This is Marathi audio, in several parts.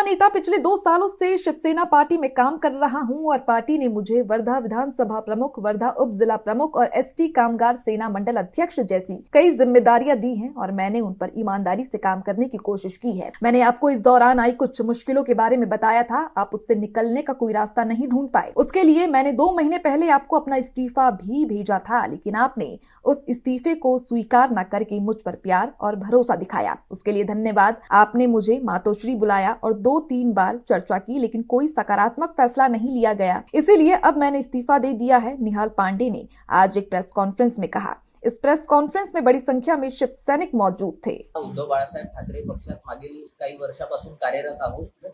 नेता पिछले 2 सालों से शिवसेना पार्टी में काम कर रहा हूं और पार्टी ने मुझे वर्धा विधानसभा प्रमुख, वर्धा उप जिला प्रमुख और एसटी कामगार सेना मंडल अध्यक्ष जैसी कई जिम्मेदारियां दी हैं और मैंने उन पर ईमानदारी से काम करने की कोशिश की है। मैंने आपको इस दौरान आई कुछ मुश्किलों के बारे में बताया था, आप उससे निकलने का कोई रास्ता नहीं ढूंढ पाए। उसके लिए मैंने 2 महीने पहले आपको अपना इस्तीफा भी भेजा था, लेकिन आपने उस इस्तीफे को स्वीकार न करके मुझ पर प्यार और भरोसा दिखाया। उसके लिए धन्यवाद। आपने मुझे मातोश्री बुलाया और 2-3 बार चर्चा की, लेकिन कोई सकारात्मक फैसला नहीं लिया गया। इसीलिए अब मैंने इस्तीफा दे दिया है, निहाल पांडे ने आज एक प्रेस कॉन्फ्रेंस में कहा। इस प्रेस कॉन्फ्रेंस में बड़ी संख्या में शिव सैनिक मौजूद थे। उद्धव बाळासाहेब ठाकरे पक्षात मागील काही वर्षापासून कार्यरत आहोत।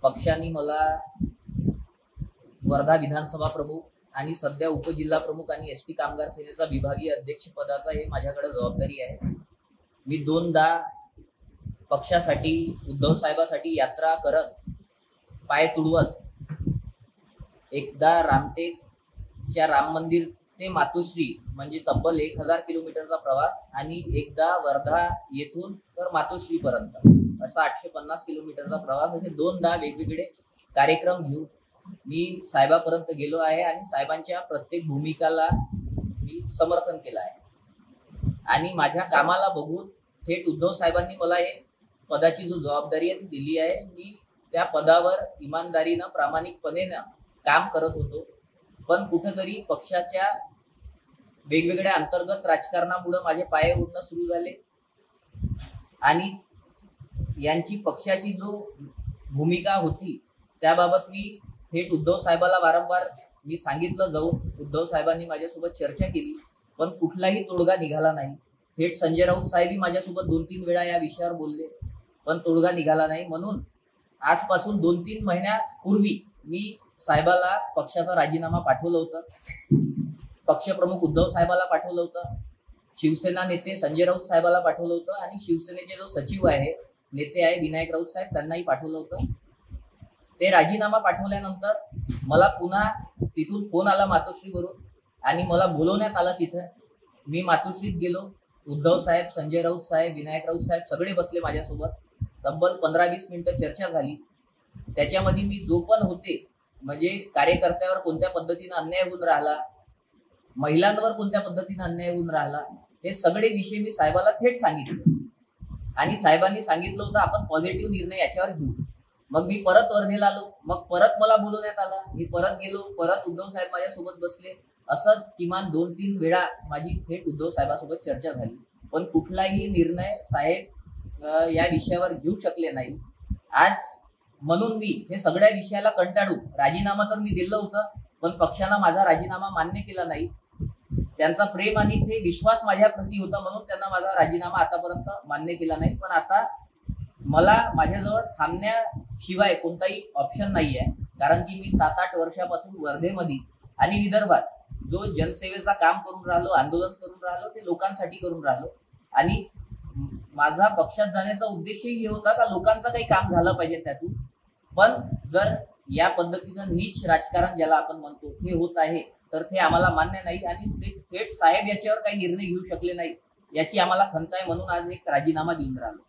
पक्षाने मला वर्धा विधानसभा प्रमुख आणि सध्या उपजिल्हा प्रमुख आणि एसटी कामगार सेनेचा विभागीय अध्यक्ष पदाचा हे माझ्याकडे जबाबदारी आहे। मी 2दा पक्षासाठी उद्धव साहेबांसाठी यात्रा करत पाय तुडवत, एकदा रामटेकच्या राम मंदिर ते मातोश्री म्हणजे तब्बल 1000 किलोमीटरचा प्रवास आणि एकदा वर्धा येथून तर मातोश्री पर्यंत असा 850 किलोमीटरचा प्रवास, असे 2दा वेगवेगळे कार्यक्रम घेऊन मी साहेबांपर्यंत गेलो आहे आणि साहेबांच्या प्रत्येक भूमिकाला मी समर्थन केलं आहे आणि माझ्या कामाला बघून थेट उद्धव साहेबांनी मला हे पदाची जो जबाबदारी आहे ती दिली आहे। मी त्या पदावर इमानदारीनं प्रामाणिकपणे काम करत होतो, पण कुठेतरी पक्षाच्या वेगवेगळ्या अंतर्गत राजकारणामुळे माझे पाय उडणं सुरू झाले आणि यांची पक्षाची जो भूमिका होती त्याबाबत मी थेट उद्धव साहेबांना वारंवार मी सांगितलं जाऊन उद्धव साहेबांनी माझ्यासोबत चर्चा केली, पण कुठलाही तोडगा निघाला नाही। थेट संजय राऊत साहेबही माझ्यासोबत 2-3 वेळा या विषयावर बोलले, पण तोडगा निघाला नाही। म्हणून आजपासून 2-3 महिन्यापूर्वी मी साहेबाला पक्षाचा राजीनामा पाठवलं होतं, पक्षप्रमुख उद्धव साहेबाला पाठवलं होतं, शिवसेना नेते संजय राऊत साहेबाला पाठवलं होतं आणि शिवसेनेचे जो सचिव आहे नेते आहे विनायक राऊत साहेब त्यांनाही पाठवलं होतं। ते राजीनामा पाठवल्यानंतर मला पुन्हा तिथून फोन आला मातोश्रीवरून आणि मला बोलवण्यात आलं। तिथे मी मातोश्रीत गेलो, उद्धव साहेब, संजय राऊत साहेब, विनायक राऊत साहेब सगळे बसले माझ्यासोबत। तब्बल 15-20 मिनिटं चर्चा झाली। त्याच्यामध्ये मी जो पण होते म्हणजे कार्यकर्त्यावर कोणत्या पद्धतीने अन्याय होऊन राहिला, महिलांवर कोणत्या पद्धतीने अन्याय होऊन राहिला, हे सगळे विषय मी साहेबाला थेट सांगितले आणि साहेबांनी सांगितलं होतं आपण पॉझिटिव्ह निर्णय याच्यावर घेऊ। मग मी परत वर्धेला आलो, मग परत मला बोलवण्यात आलं, मी परत गेलो, परत उद्धव साहेब माझ्यासोबत बसले। असं किमान 2-3 वेळा माझी थेट उद्धव साहेबांसोबत चर्चा झाली, पण कुठलाही निर्णय साहेब या विषयावर घेऊ शकले नाही। आज म्हणून मी हे सगळ्या विषयाला कंटाळून राजीनामा तर मी दिलं होतं, पण पक्षानं माझा राजीनामा मान्य केला नाही। त्यांचा प्रेम आणि ते विश्वास माझ्याप्रती होता म्हणून त्यांना माझा राजीनामा आतापर्यंत मान्य केला नाही। पण आता मला माझ्याजवळ थांबण्याशिवाय कोणताही ऑप्शन नाही आहे, कारण की मी 7-8 वर्षापासून वर्धेमध्ये आणि विदर्भात जो जनसेवेचा काम करून राहिलो, आंदोलन करून राहिलो, ते लोकांसाठी करून राहिलो आणि माझा पक्षात जाण्याचा उद्देशही हे होता का लोकांचं काही काम झालं पाहिजे त्यातून। पण जर या पद्धतीनं नीच राजकारण ज्याला आपण म्हणतो हे होत आहे तर ते आम्हाला मान्य नाही आणि थेट साहेब याच्यावर काही निर्णय घेऊ शकले नाही याची आम्हाला खंत आहे, म्हणून आज एक राजीनामा देऊन राहिलो।